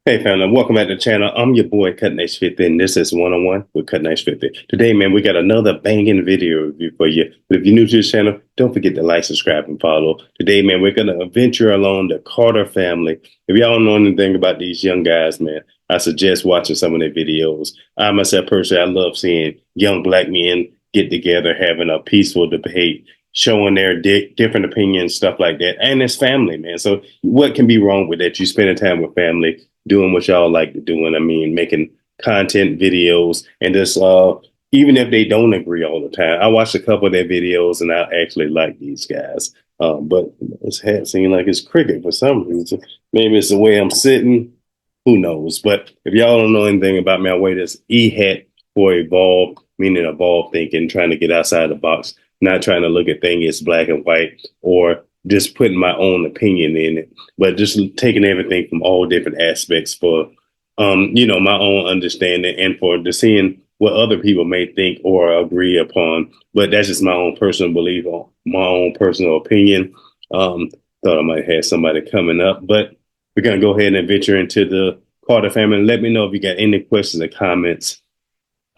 Hey family, welcome back to the channel. I'm your boy Cutting Edge 50, and this is One-on-One with Cutting Edge 50. Today, man, we got another banging video review for you. But if you're new to this channel, don't forget to like, subscribe, and follow. Today, man, we're gonna venture along the Carter family. If y'all don't know anything about these young guys, man, I suggest watching some of their videos. I myself personally, I love seeing young black men get together, having a peaceful debate, showing their different opinions, stuff like that. And it's family, man. So what can be wrong with that? You spending time with family, doing what y'all like to do. And I mean, making content videos and just, even if they don't agree all the time, I watched a couple of their videos and I actually like these guys. But this hat seems like it's cricket for some reason. Maybe it's the way I'm sitting. Who knows? But if y'all don't know anything about me, I wear this E hat for evolve, meaning evolve thinking, trying to get outside the box, not trying to look at things as black and white or just putting my own opinion in it, but just taking everything from all different aspects for, my own understanding and for just seeing what other people may think or agree upon. But that's just my own personal belief, on my own personal opinion. Thought I might have somebody coming up, but we're going to go ahead and venture into the Carter family. Let me know if you got any questions or comments,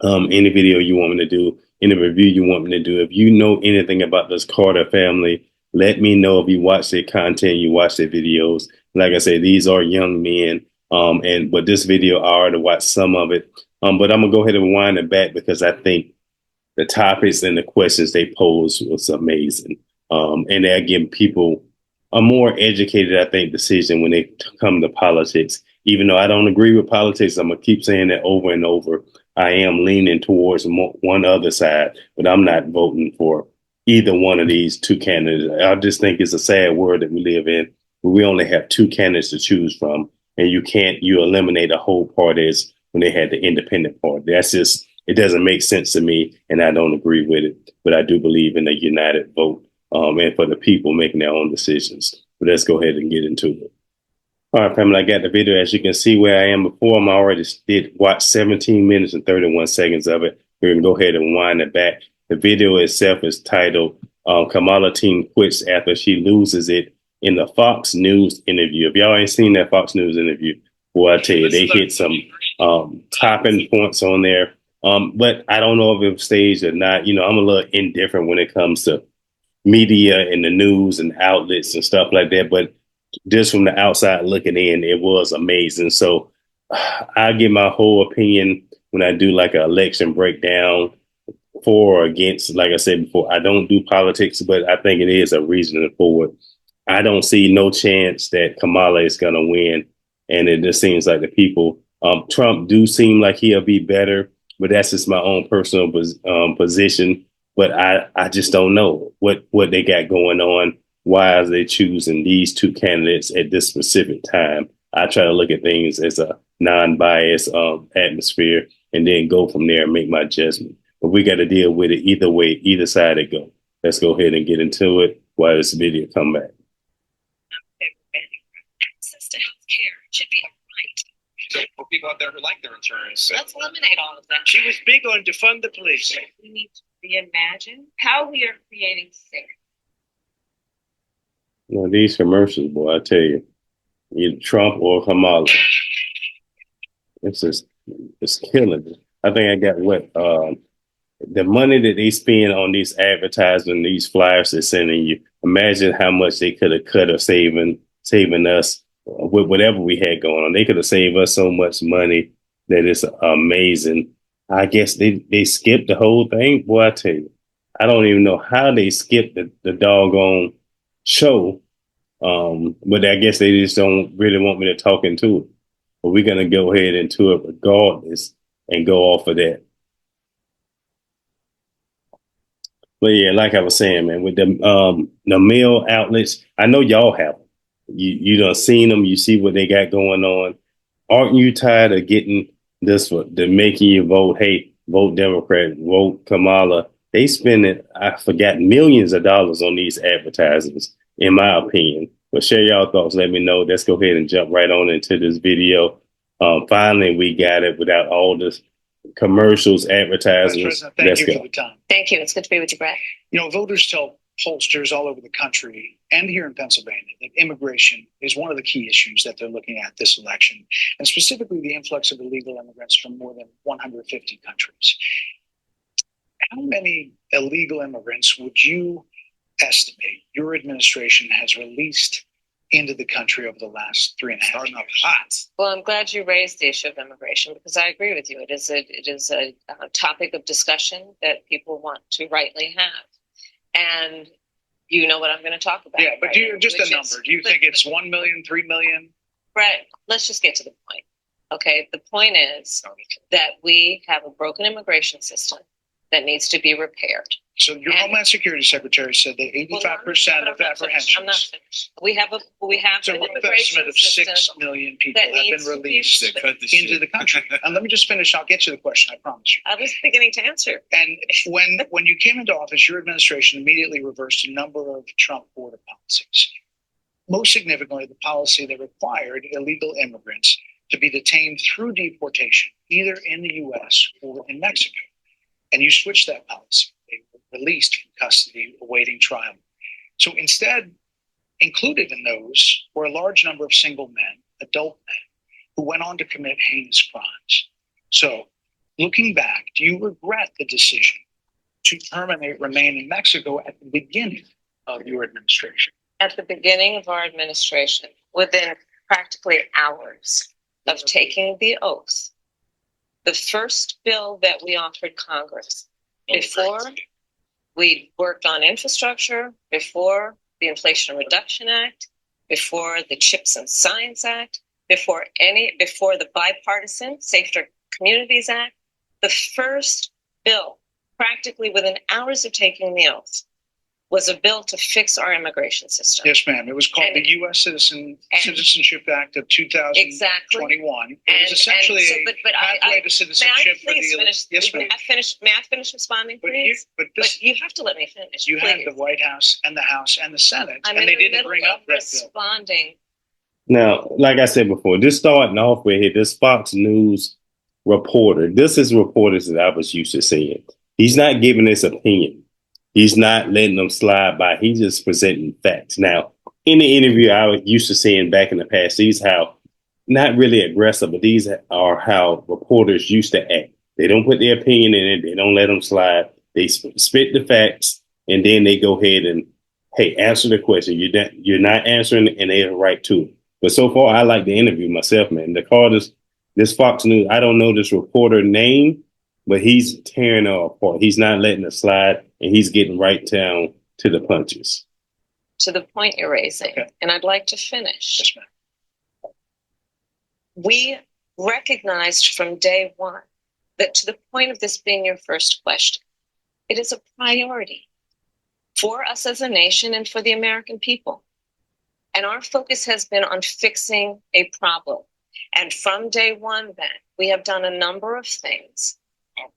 any video you want me to do, any review you want me to do. If you know anything about this Carter family, let me know. If you watch their content, you watch their videos. Like I said, these are young men. But this video, I already watched some of it. But I'm gonna go ahead and wind it back because I think the topics and the questions they pose was amazing. And they're giving people a more educated, I think, decision when they come to politics. Even though I don't agree with politics, I'm gonna keep saying that over and over. I am leaning towards one other side, but I'm not voting for either one of these two candidates. I just think it's a sad world that we live in, where we only have two candidates to choose from, and you eliminate a whole party as when they had the independent party. That's just, it doesn't make sense to me, and I don't agree with it. But I do believe in a united vote, and for the people making their own decisions. But let's go ahead and get into it. All right, family, I got the video. As you can see where I am before, I'm already did watch 17 minutes and 31 seconds of it. We're going to go ahead and wind it back. The video itself is titled, Kamala Team Quits After She Loses It in the Fox News Interview. If y'all ain't seen that Fox News interview, boy, I tell you, they hit some topping points on there. But I don't know if it was staged or not. You know, I'm a little indifferent when it comes to media and the news and outlets and stuff like that. But just from the outside looking in, it was amazing. So I give my whole opinion when I do like an election breakdown for or against. Like I said before, I don't do politics, but I think it is a reason for it. I don't see no chance that Kamala is going to win. And it just seems like the people, Trump do seem like he'll be better, but that's just my own personal position. But I just don't know what they got going on. Why are they choosing these two candidates at this specific time? I try to look at things as a non-biased atmosphere and then go from there and make my judgment. But we got to deal with it either way, either side it go. Let's go ahead and get into it while this video come back. Access to health care should be a right. For people out there who like their insurance. Let's eliminate all of them. She was big on defund the police. We need to reimagine how we are creating sick. You know, these commercials, boy, I tell you, either Trump or Kamala. It's killing me. I think I got what the money that they spend on these advertising, these flyers they're sending you. Imagine how much they could have cut or saving us with whatever we had going on. They could have saved us so much money that it's amazing. I guess they skipped the whole thing. Boy, I tell you, I don't even know how they skipped the doggone show. But I guess they just don't really want me to talk into it. But we're going to go ahead into it regardless and go off of that. But yeah, like I was saying, man, with the mail outlets, I know y'all have them. You done seen them. You see what they got going on. Aren't you tired of getting this for the making you vote? Hey, vote Democrat, vote Kamala. They spending, I forgot, millions of dollars on these advertisements, in my opinion. But share y'all thoughts. Let me know. Let's go ahead and jump right on into this video. Finally, we got it without all this commercials, advertisements. Thank you for the time. Thank you. It's good to be with you, Brett. You know, voters tell pollsters all over the country and here in Pennsylvania that immigration is one of the key issues that they're looking at this election, and specifically the influx of illegal immigrants from more than 150 countries. How many illegal immigrants would you estimate your administration has released into the country over the last 3.5 years? Well, I'm glad you raised the issue of immigration, because I agree with you. It is a topic of discussion that people want to rightly have. And you know what I'm going to talk about. Yeah, but right? just a number. Do you think it's 1 million, 3 million? Right. Let's just get to the point. Okay. The point is that we have a broken immigration system that needs to be repaired. So your Homeland Security Secretary said that 85% of apprehensions. I'm not finished. We have so an rough immigration estimate of 6 million people have been released into the country. And let me just finish. I'll get to the question. I promise you. I was beginning to answer. And when you came into office, your administration immediately reversed a number of Trump border policies. Most significantly, the policy that required illegal immigrants to be detained through deportation, either in the U.S. or in Mexico. And you switched that policy. They were released from custody awaiting trial. So instead, included in those were a large number of single men, adult men, who went on to commit heinous crimes. So looking back, do you regret the decision to terminate remain in Mexico at the beginning of your administration? At the beginning of our administration, within practically hours of taking the oath, the first bill that we offered Congress, before we worked on infrastructure, before the Inflation Reduction Act, before the Chips and Science Act, before the bipartisan Safer Communities Act, the first bill, practically within hours of taking the oath, was a bill to fix our immigration system. Yes, ma'am. It was called the U.S. Citizenship Act of 2021. Exactly. It was essentially a pathway to citizenship for the finish? Yes, ma'am. May I finish responding, please? But you have to let me finish. You please. had the White House and the House and the Senate, I'm and they didn't bring up that responding. Now, like I said before, just starting off with here, this Fox News reporter, this is reporters that I was used to seeing. He's not giving his opinion. He's not letting them slide by. He's just presenting facts. Now, in the interview I was used to seeing back in the past, these how not really aggressive, but these are how reporters used to act. They don't put their opinion in it. They don't let them slide. They spit the facts, and then they go ahead and, hey, answer the question. You're not answering, and they're right to it. But so far, I like the interview myself, man. This Fox News, I don't know this reporter name, but he's tearing her apart. He's not letting it slide, and he's getting right down to the punches. To the point you're raising, okay. And I'd like to finish. Yes, ma'am. We recognized from day one that, to the point of this being your first question, it is a priority for us as a nation and for the American people. And our focus has been on fixing a problem. And from day one, then, we have done a number of things,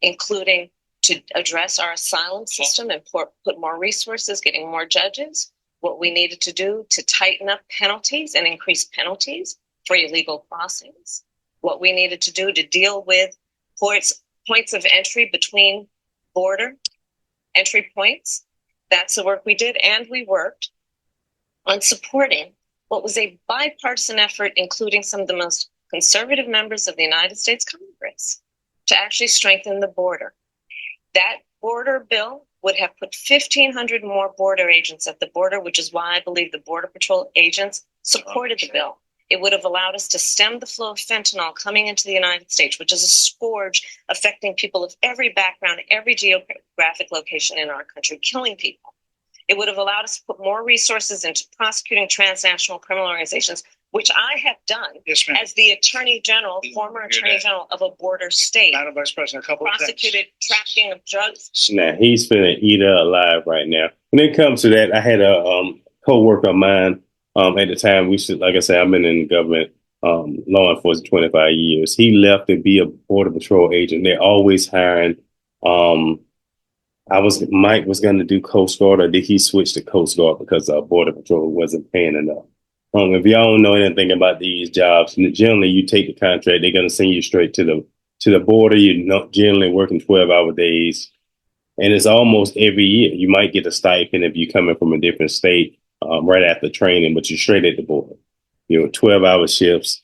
including to address our asylum system and put more resources, getting more judges, what we needed to do to tighten up penalties and increase penalties for illegal crossings, what we needed to do to deal with points of entry between border entry points. That's the work we did. And we worked on supporting what was a bipartisan effort, including some of the most conservative members of the United States Congress, to actually strengthen the border. That border bill would have put 1,500 more border agents at the border, which is why I believe the Border Patrol agents supported the bill. It would have allowed us to stem the flow of fentanyl coming into the United States, which is a scourge affecting people of every background, every geographic location in our country, killing people. It would have allowed us to put more resources into prosecuting transnational criminal organizations, which I have done as the Attorney General, former Attorney General of a border state. Madam Vice President, a couple of prosecuted trafficking of drugs. Now, he's finna eat her alive right now. When it comes to that, I had a co-worker of mine at the time. Like I said, I've been in government, law enforcement 25 years. He left to be a Border Patrol agent. They're always hiring. Mike was going to do Coast Guard, or did he switch to Coast Guard because Border Patrol wasn't paying enough? If y'all don't know anything about these jobs, generally you take the contract, they're going to send you straight to the border. You're not generally working 12-hour days, And it's almost every year. You might get a stipend if you're coming from a different state right after training, but you're straight at the border. 12-hour shifts,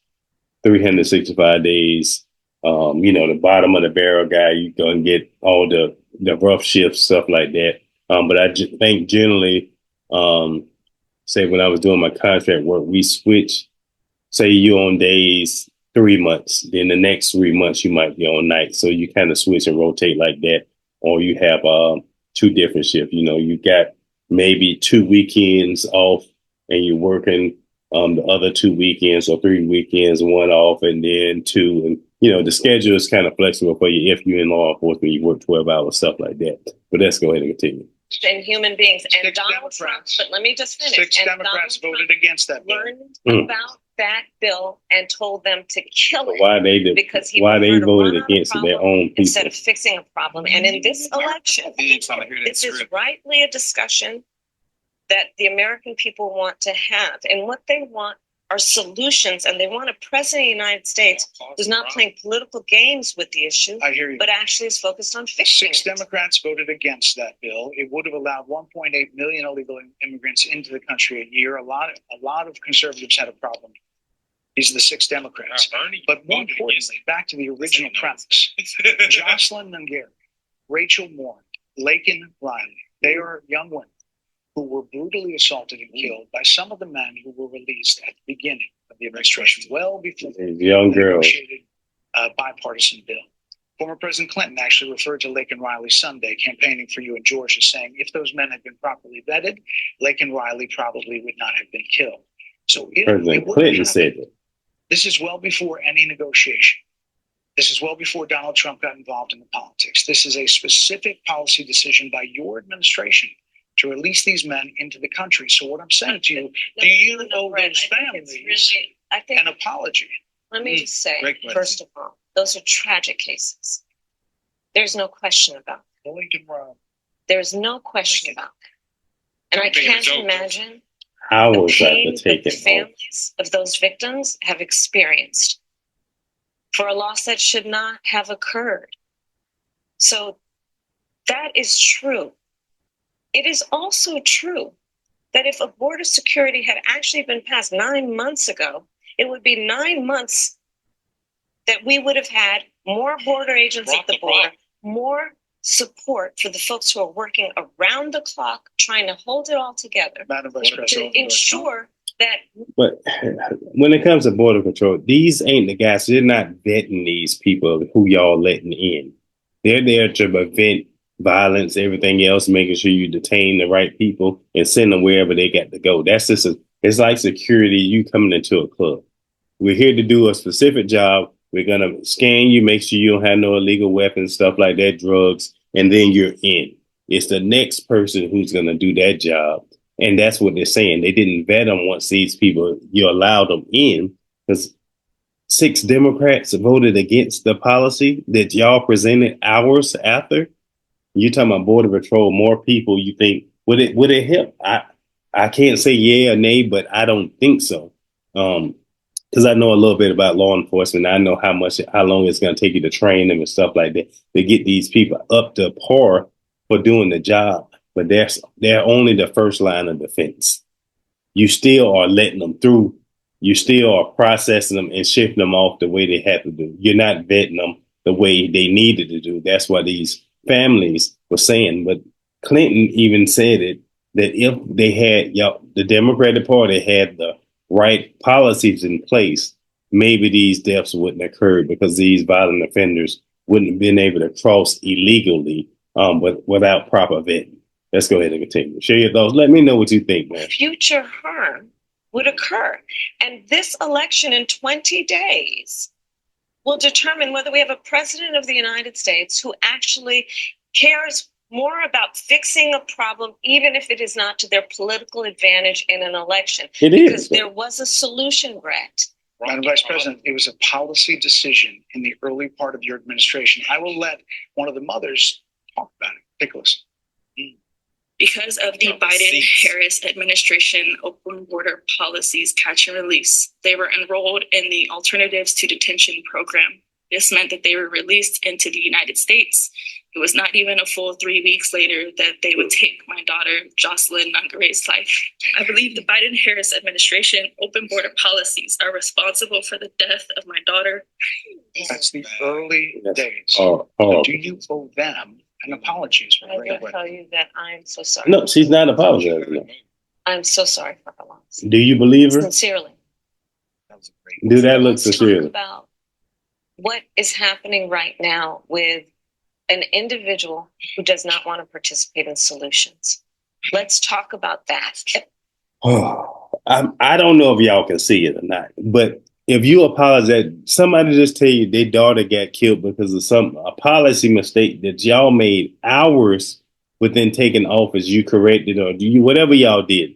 365 days. The bottom of the barrel guy, you're going to get all the rough shifts, stuff like that. But I think generally, say when I was doing my contract work, we switch. Say you on days 3 months, then the next 3 months you might be on nights. So you kind of switch and rotate like that. Or you have two different shifts. You got maybe 2 weekends off and you're working the other 2 weekends or 3 weekends, one off and then two. And, the schedule is kind of flexible for you if you're in law enforcement, you work 12 hours, stuff like that. But let's go ahead and continue. And human beings. And Six Donald Trump, Democrats. but let me just finish. Six And Democrats Donald voted Trump against that bill. learned about that bill and told them to kill it. Why they did? Because he Why they preferred to voted run on a against their problem own people? instead of fixing a problem. And in this election, Trying to hear that this is script. rightly a discussion that the American people want to have. And what they want are solutions. And they want a president of the United States who's not playing political games with the issue, I hear you. but actually is focused on fixing Six it. Democrats voted against that bill. It would have allowed 1.8 million illegal immigrants into the country a year. A lot of conservatives had a problem. These are the six Democrats. But more importantly, back to the original premise, Jocelyn Mungari, Rachel Moore, Laken Riley, they are young women who were brutally assaulted and killed by some of the men who were released at the beginning of the administration, well before Young the girls. negotiated bipartisan bill. Former President Clinton actually referred to Laken Riley Sunday campaigning for you in Georgia, saying if those men had been properly vetted, Laken Riley probably would not have been killed. So President Clinton said it. this is well before any negotiation. This is well before Donald Trump got involved in the politics. This is a specific policy decision by your administration to release these men into the country. So what I'm saying to you, do you owe Brett, those families I think an apology? let me just say, Great question. first of all, those are tragic cases. There's no question about it. Lincoln Road. There's no question about it. And I Making a can't joke. imagine the Hours after pain that taking the off. families of those victims have experienced for a loss that should not have occurred. So that is true. It is also true that if a border security had actually been passed 9 months ago, it would be 9 months that we would have had more border agents at the border, more support for the folks who are working around the clock, trying to hold it all together Madam Vice to President. ensure that But when it comes to border control, these ain't the guys. They're not vetting these people who y'all letting in. They're there to prevent violence, everything else, making sure you detain the right people and send them wherever they got to go. It's like security, you coming into a club. We're here to do a specific job. We're going to scan you, make sure you don't have no illegal weapons, stuff like that, drugs, and then you're in. It's the next person who's going to do that job. And that's what they're saying. They didn't vet them once these people, you allowed them in, because 6 Democrats voted against the policy that y'all presented hours after. You're talking about Border Patrol, more people, you think, would it help? I can't say yeah or nay, but I don't think so. Because I know a little bit about law enforcement. I know how long it's going to take you to train them and stuff like that to get these people up to par for doing the job. But they're only the first line of defense. You still are letting them through. You still are processing them and shifting them off the way they have to do. You're not vetting them the way they needed to do. That's what these families were saying. But Clinton even said it, that if they had, the Democratic Party had the right policies in place, maybe these deaths wouldn't occur because these violent offenders wouldn't have been able to cross illegally, but without proper vetting. Let's go ahead and continue. Share your thoughts. Let me know what you think, man. future harm would occur. And this election in 20 days will determine whether we have a president of the United States who actually cares more about fixing a problem, even if it is not to their political advantage in an election. It Because is. there was a solution, Brett. Madam Vice President, it was a policy decision in the early part of your administration. I will let one of the mothers talk about it. Take a listen. Because of the Biden-Harris administration open border policies catch and release, they were enrolled in the Alternatives to Detention program. This meant that they were released into the United States It was not even a full 3 weeks later that they would take my daughter, Jocelyn Nungare's life. I believe the Biden-Harris administration open border policies are responsible for the death of my daughter. That's the early days. Oh, Do you owe them an apology? I will tell you that I'm so sorry. no, she's not apologizing. No. I'm so sorry for her loss. Do you believe her? Sincerely. That was a great Do that look Let's talk sincere? about what is happening right now with an individual who does not want to participate in solutions. Let's talk about that. I don't know if y'all can see it or not, but if you apologize, somebody just tell you their daughter got killed because of a policy mistake that y'all made hours within taking office, you corrected or whatever y'all did.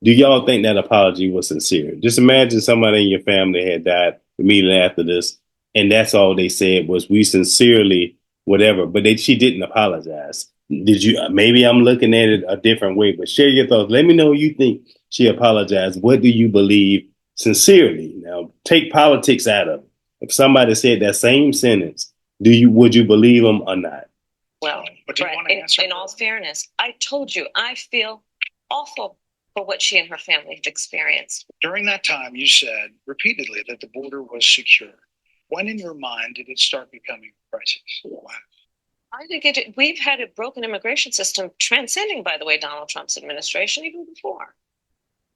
Do y'all think that apology was sincere? Just imagine somebody in your family had died immediately after this, and that's all they said was, we sincerely whatever, but she didn't apologize. Did you? Maybe I'm looking at it a different way, but share your thoughts. Let me know what you think she apologized. What do you believe sincerely? Now, take politics out of it. If somebody said that same sentence, would you believe them or not? Well, But do you want to answer in all fairness, I told you, I feel awful for what she and her family have experienced. During that time, you said repeatedly that the border was secure. When in your mind did it start becoming a crisis? Wow. I think we've had a broken immigration system transcending, by the way, Donald Trump's administration even before.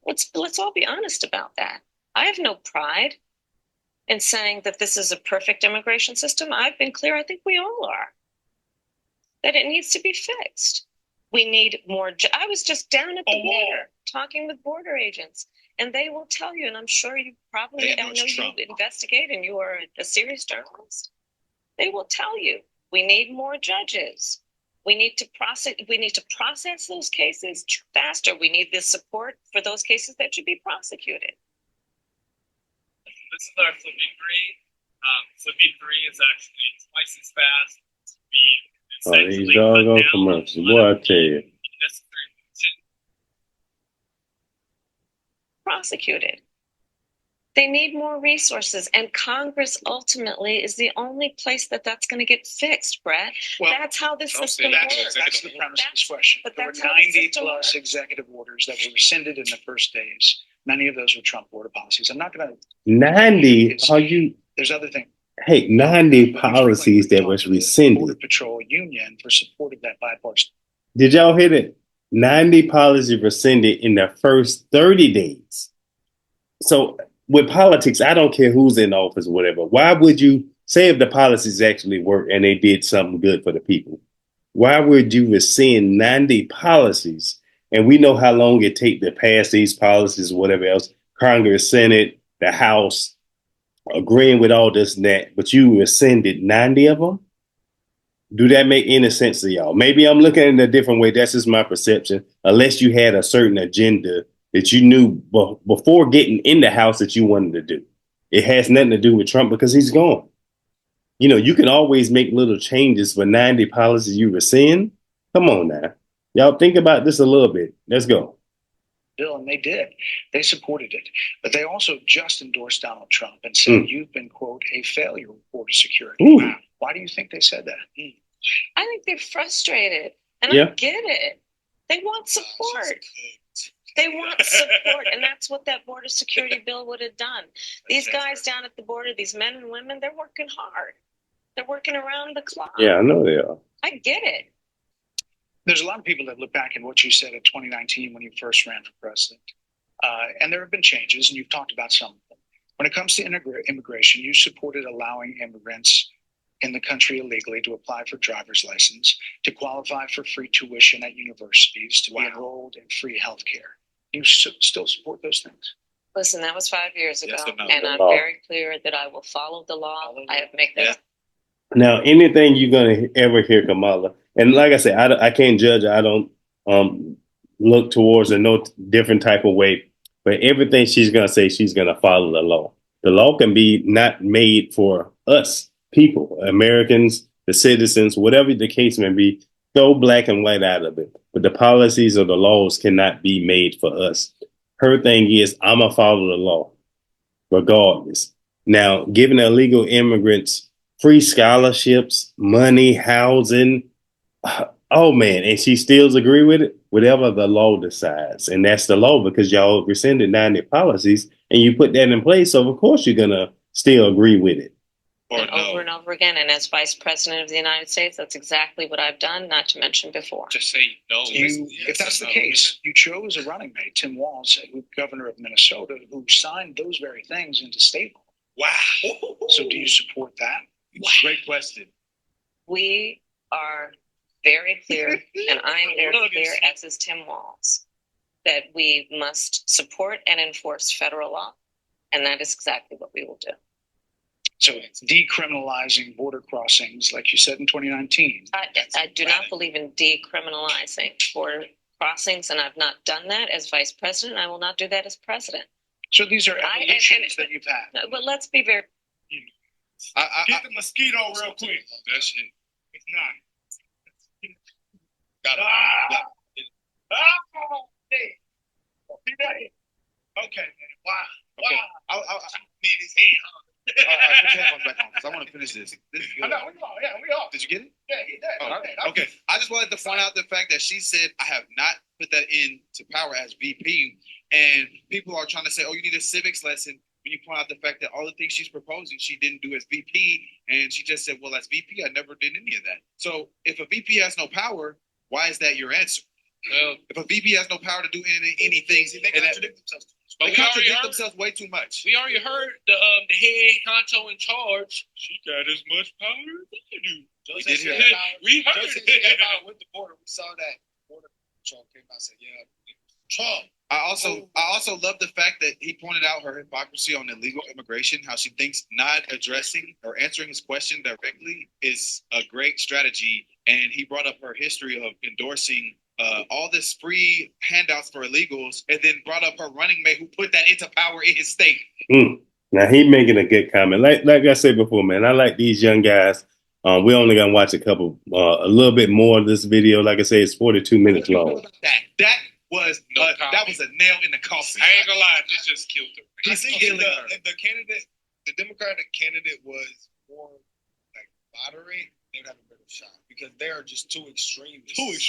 Let's all be honest about that. I have no pride in saying that this is a perfect immigration system. I've been clear, I think we all are, that it needs to be fixed. We need more. I was just down at the border talking with border agents, and they will tell you, and I'm sure you probably, I know you investigate and you are a serious journalist. They will tell you, we need more judges. We need to process those cases faster. We need the support for those cases that should be prosecuted. This is our flipping grade. Flipping 3 is actually twice as fast. These doggone commercials. Boy, I tell you. Prosecuted. They need more resources, and Congress ultimately is the only place that's going to get fixed, Brett. Well, that's how this system works. That's the premise of this question. But There were that's how the 90 system plus works. executive orders that were rescinded in the first days. Many of those were Trump border policies. I'm not going to. 90? Are you? There's other things. Hey, 90 policies that was Border rescinded. Patrol Union for support of that bipartisan. Did y'all hear that? 90 policies rescinded in the first 30 days. So with politics, I don't care who's in office or whatever. Why would you say if the policies actually work and they did something good for the people? Why would you rescind 90 policies? And we know how long it takes to pass these policies, whatever else. Congress, Senate, the House, agreeing with all this and that, but you rescinded 90 of them? Do that make any sense to y'all? Maybe I'm looking at it a different way. That's just my perception. Unless you had a certain agenda that you knew before getting in the House that you wanted to do. It has nothing to do with Trump because he's gone. You know, you can always make little changes for 90 policies you rescind. Come on now. Y'all think about this a little bit. Let's go. Bill, and they did. They supported it. But they also just endorsed Donald Trump and said, you've been, quote, a failure with border security. Wow. Why do you think they said that? I think they're frustrated, and Yeah. I get it. They want support. They want support, and that's what that border security bill would have done. These guys down at the border, these men and women, they're working hard. They're working around the clock. Yeah, I know they are. I get it. There's a lot of people that look back at what you said in 2019 when you first ran for president. And there have been changes, and you've talked about some of them. When it comes to immigration, you supported allowing immigrants in the country illegally to apply for driver's license, to qualify for free tuition at universities, to be enrolled in free health care. You still support those things? Listen, that was 5 years ago, Yes or no? and I'm very clear that I will follow the law. I have made that. Now, anything you're going to ever hear Kamala, and like I said, I can't judge. I don't look towards a no different type of way, but everything she's going to say, she's going to follow the law. The law can be not made for us people, Americans, the citizens, whatever the case may be, throw black and white out of it. But the policies or the laws cannot be made for us. Her thing is, I'm going to follow the law regardless. Now, giving illegal immigrants free scholarships, money, housing, Oh man, and she still agree with it, whatever the law decides, and that's the law because y'all rescinded 90 policies and you put that in place. So of course you're gonna still agree with it. And over and over again. And as Vice President of the United States, that's exactly what I've done, not to mention before. Just say no. If that's the case, you chose a running mate, Tim Walz, governor of Minnesota, who signed those very things into state law. Wow. So do you support that? Great question. We are very clear, and I am very clear, as is Tim Walz, that we must support and enforce federal law. And that is exactly what we will do. So decriminalizing border crossings, like you said in 2019. I do not believe in decriminalizing border crossings, and I've not done that as vice president. I will not do that as president. So these are evolutions that you've had. But let's be very. Get the mosquito real quick. That shit. It's not. Got it. Okay, man. Wow. Okay. Wow. I need his hand. put your headphones back on because I want to finish this. This is I good. know, we are. Did you get it? Yeah, he did. Oh, okay. I just wanted to point out the fact that she said, I have not put that into power as VP. And people are trying to say, oh, you need a civics lesson. When you point out the fact that all the things she's proposing, she didn't do as VP. And she just said, well, as VP, I never did any of that. So if a VP has no power, why is that your answer? Well, if a VP has no power to do anything, they contradict themselves. But They we contradict already themselves way too much. We already heard the head honcho in charge. She got as much power as I do. We did hear that. We heard it. With the border, we saw that border control came out and said, yeah, Trump. I also love the fact that he pointed out her hypocrisy on illegal immigration, how she thinks not addressing or answering his question directly is a great strategy. And he brought up her history of endorsing all this free handouts for illegals, and then brought up her running mate who put that into power in his state. Now he making a good comment. Like I said before, man, I like these young guys. We only gonna watch a little bit more of this video. Like I say, it's 42 minutes long. That was a nail in the coffin. I ain't gonna lie, this just killed her. He's killing her. If the candidate, the Democratic candidate was more like moderate, they would have a better shot because they are just too extreme.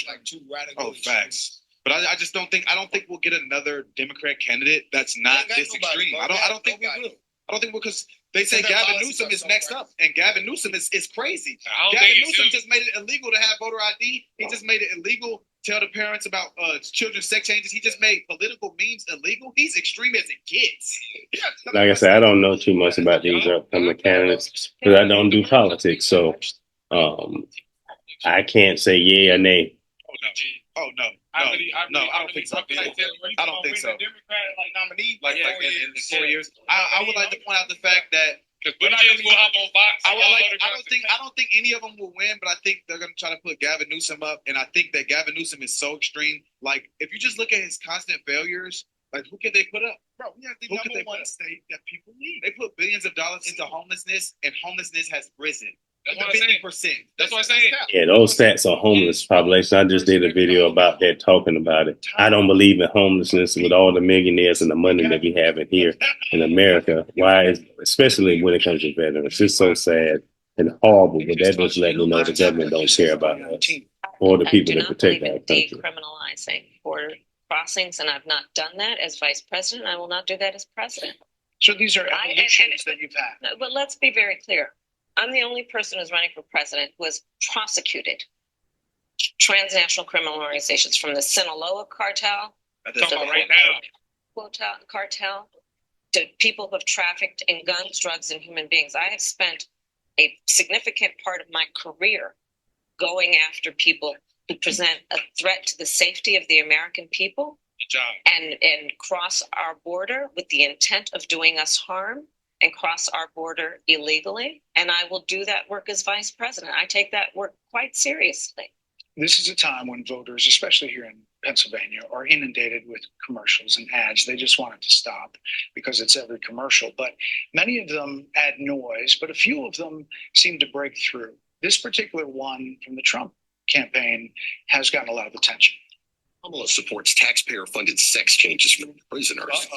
Like too radical. Oh, facts. But I just don't think we'll get another Democrat candidate that's not this extreme. I don't think we will. I don't think because they say Gavin Newsom is next up, and Gavin Newsom is crazy. Gavin Newsom just made it illegal to have voter ID. He just made it illegal to tell the parents about children's sex changes. He just made political memes illegal. He's extreme as it gets. Like I said, I don't know too much about these upcoming candidates because I don't do politics. So I can't say yay or nay. Oh no. I don't think so. I don't think so. Like in 4 years. I would like to point out the fact that I don't think any of them will win, but I think they're gonna try to put Gavin Newsom up, and I think that Gavin Newsom is so extreme. Like if you just look at his constant failures, like who could they put up? Bro, we have the number one state that people need. They put billions of dollars into homelessness, and homelessness has risen. That's what I'm saying. 50%. That's what I'm saying. Yeah, those stats are homeless population. I just did a video about that, talking about it. I don't believe in homelessness with all the millionaires and the money that we have in here in America. Why, especially when it comes to veterans, it's just so sad and horrible. But that just let me know the government don't care about us or the people that protect our country. Decriminalizing border crossings, and I've not done that as vice president. I will not do that as president. So these are evolutions that you've had. But let's be very clear. I'm the only person who's running for president who has prosecuted transnational criminal organizations, from the Sinaloa cartel, cartel, to people who have trafficked in guns, drugs, and human beings. I have spent a significant part of my career going after people who present a threat to the safety of the American people and cross our border with the intent of doing us harm, and cross our border illegally. And I will do that work as vice president. I take that work quite seriously. This is a time when voters, especially here in Pennsylvania, are inundated with commercials and ads. They just want it to stop because it's every commercial. But many of them add noise, but a few of them seem to break through. This particular one from the Trump campaign has gotten a lot of attention. Kamala supports taxpayer-funded sex changes for prisoners.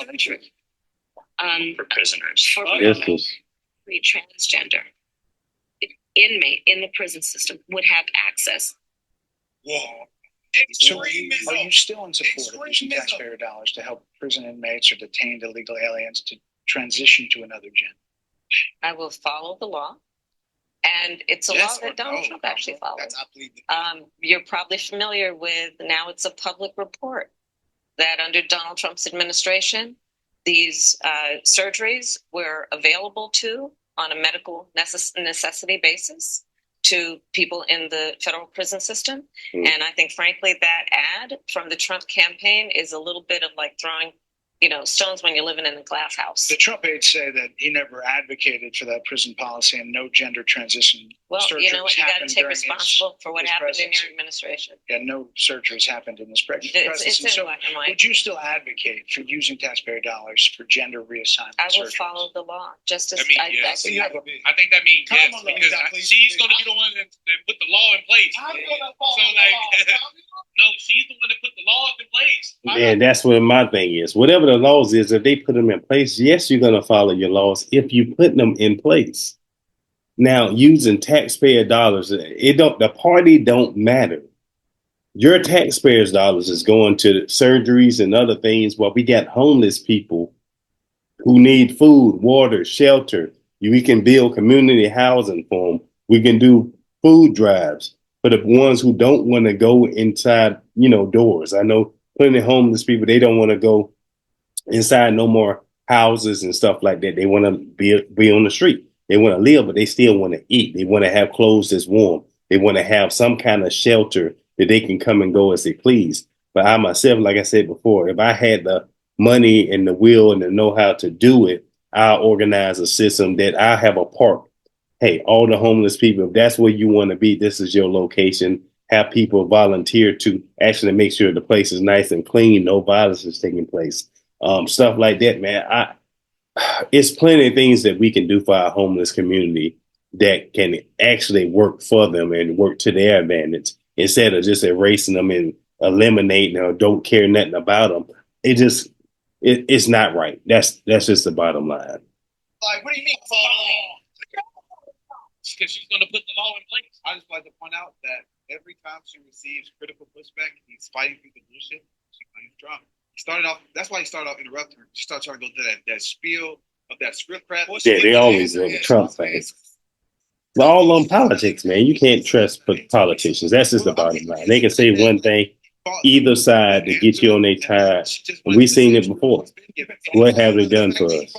For prisoners. For transgender inmate in the prison system would have access Whoa. So are you Extremism. still in support of using Extremism. taxpayer dollars to help prison inmates or detained illegal aliens to transition to another gender? I will follow the law. And it's a Yes law or that Donald no? Trump actually followed. That's, I believe the You're probably familiar with, now it's a public report, that under Donald Trump's administration, these surgeries were available on a medical necessity basis to people in the federal prison system. And I think, frankly, that ad from the Trump campaign is a little bit of like throwing, stones when you're living in a glass house. The Trump aides say that he never advocated for that prison policy and no gender transition Well, surgeries you know what? You got to happened take during responsible for what his happened in presidency. your administration. Yeah, no surgeries happened in this presidency. It's in So black and white. would you still advocate for using taxpayer dollars for gender reassessment I will surgeries? follow the law. Just as I mean, yes. I think that means yes, Kamala, because exactly. she's going to be the one that put the law in place. I'm gonna So, follow like, the law. no, she's the one that put the law in place. And that's what my thing is. Whatever the laws is, if they put them in place, yes, you're gonna follow your laws if you put them in place. Now, using taxpayer dollars, the party don't matter. Your taxpayers' dollars is going to surgeries and other things while we got homeless people who need food, water, shelter. We can build community housing for them. We can do food drives for the ones who don't want to go inside, doors. I know plenty of homeless people, they don't want to go inside no more houses and stuff like that. They want to be on the street. They want to live, but they still want to eat. They want to have clothes that's warm. They want to have some kind of shelter that they can come and go as they please. But I myself, like I said before, if I had the money and the will and the know-how to do it, I'll organize a system that I have a park. Hey, all the homeless people, if that's where you want to be, this is your location. Have people volunteer to actually make sure the place is nice and clean. No violence is taking place. Stuff like that, man. It's plenty of things that we can do for our homeless community that can actually work for them and work to their advantage instead of just erasing them and eliminating or don't care nothing about them. It's not right. That's just the bottom line. Like, what do you mean follow the law? Because she's going to put the law in place. I just like to point out that every time she receives critical pushback, he's fighting through the bullshit. She blames Trump. He started off. That's why he started off interrupting her. She started trying to go through that spiel of that script crap. Yeah, they always do the Trump thing. But all on politics, man. You can't trust politicians. That's just the bottom line. They can say one thing, either side, to get you on their side. And we've seen it before. What have they done for us?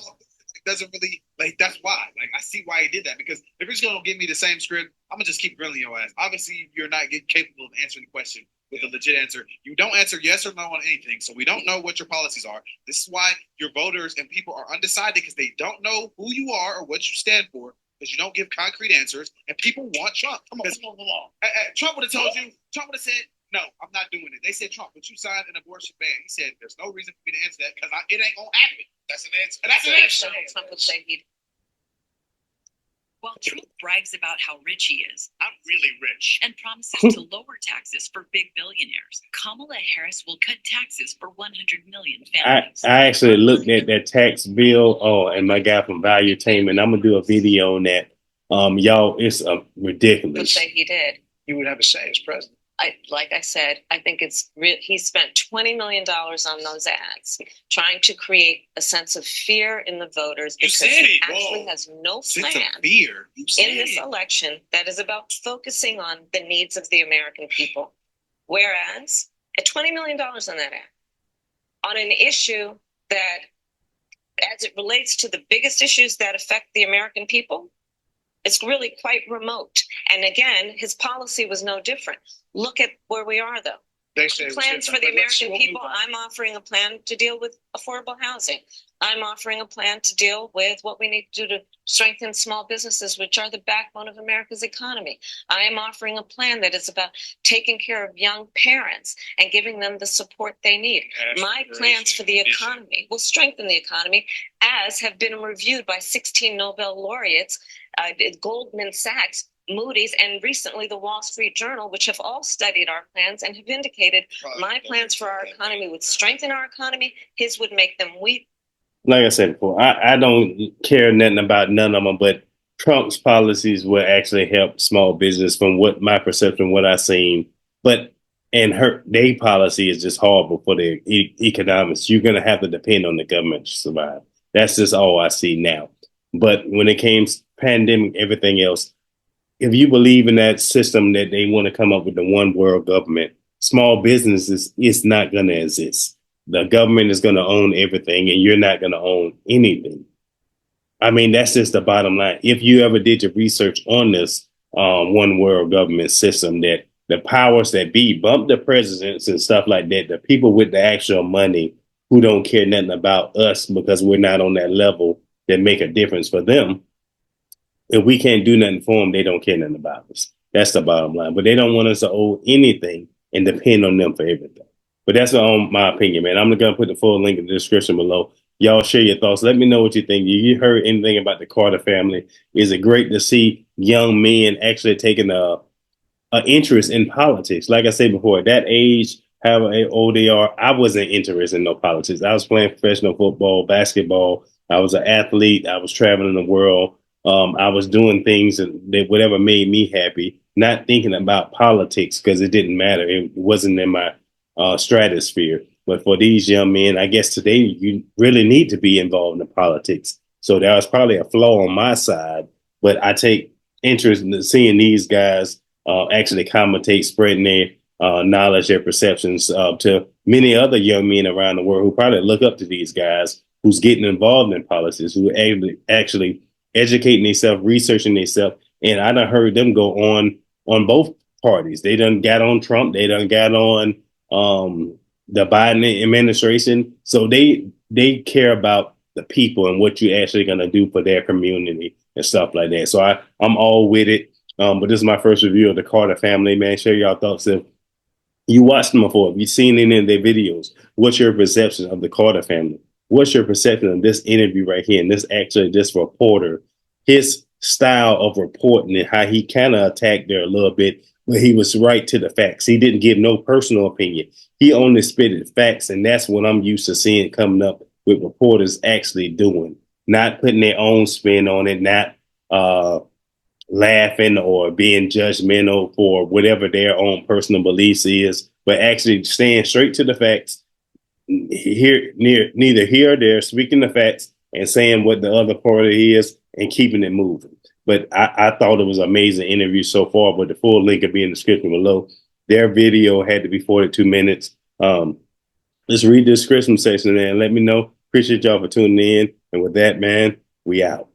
Doesn't really that's why. I see why he did that, because if you're gonna give me the same script, I'm gonna just keep grilling your ass. Obviously, you're not capable of answering the question with a legit answer. You don't answer yes or no on anything, so we don't know what your policies are. This is why your voters and people are undecided, because they don't know who you are or what you stand for, because you don't give concrete answers, and people want Trump. Come on, follow the law. Trump would have told you. Trump would have said, "No, I'm not doing it." They said, "Trump, but you signed an abortion ban." He said, "There's no reason for me to answer that because it ain't gonna happen." That's an answer. And that's an answer. Trump would say he'd. While Trump brags about how rich he is I'm really rich. and promises to lower taxes for big billionaires, Kamala Harris will cut taxes for 100 million families. I actually looked at that tax bill. Oh, and my guy from Valuetainment, I'm gonna do a video on that. Y'all, it's Would ridiculous. say he did. You would have a say as president. Like I said, I think he spent $20 million on those ads, trying to create a sense of fear in the voters You because said he it. actually Whoa. has no Sense plan of fear. You said in this it. election that is about focusing on the needs of the American people. Whereas at $20 million on that ad, on an issue that, as it relates to the biggest issues that affect the American people, it's really quite remote. And again, his policy was no different. Look at where we are, though. They say Plans for the American people. I'm offering a plan to deal with affordable housing. I'm offering a plan to deal with what we need to do to strengthen small businesses, which are the backbone of America's economy. I am offering a plan that is about taking care of young parents and giving them the support they need. My plans for the economy will strengthen the economy, as have been reviewed by 16 Nobel laureates, Goldman Sachs, Moody's, and recently the Wall Street Journal, which have all studied our plans and have indicated my plans for our economy would strengthen our economy. His would make them weak. Like I said before, I don't care nothing about none of them, but Trump's policies will actually help small business from what my perception, what I've seen. But and their policy is just horrible for the economics. You're gonna have to depend on the government to survive. That's just all I see now. But when it came to pandemic, everything else, if you believe in that system that they want to come up with the one world government, small businesses is not going to exist. The government is going to own everything, and you're not going to own anything. I mean, that's just the bottom line. If you ever did your research on this one world government system, that the powers that be bump the presidents and stuff like that, the people with the actual money who don't care nothing about us because we're not on that level that make a difference for them. If we can't do nothing for them, they don't care nothing about us. That's the bottom line. But they don't want us to owe anything and depend on them for everything. But that's my opinion, man. I'm going to put the full link in the description below. Y'all share your thoughts. Let me know what you think. You heard anything about the Carter family? Is it great to see young men actually taking an interest in politics? Like I said before, at that age, however old they are, I wasn't interested in no politics. I was playing professional football, basketball. I was an athlete. I was traveling the world. I was doing things that whatever made me happy, not thinking about politics because it didn't matter. It wasn't in my stratosphere. But for these young men, I guess today you really need to be involved in politics. So there was probably a flaw on my side, but I take interest in seeing these guys actually commentate, spreading their knowledge, their perceptions to many other young men around the world who probably look up to these guys who's getting involved in politics, who actually educating themselves, researching themselves. And I done heard them go on both parties. They done got on Trump. They done got on the Biden administration. So they care about the people and what you're actually going to do for their community and stuff like that. So I'm all with it. But this is my first review of the Carter family, man. Share your thoughts. If you watched them before, if you've seen any of their videos, what's your perception of the Carter family? What's your perception of this interview right here? And this reporter, his style of reporting and how he kind of attacked there a little bit, but he was right to the facts. He didn't give no personal opinion. He only spitted facts. And that's what I'm used to seeing coming up with reporters actually doing, not putting their own spin on it, not laughing or being judgmental for whatever their own personal beliefs is, but actually staying straight to the facts. Neither here or there, speaking the facts and saying what the other party is and keeping it moving. But I thought it was an amazing interview so far, but the full link will be in the description below. Their video had to be 42 minutes. Let's read the description section and let me know. Appreciate y'all for tuning in. And with that, man, we out.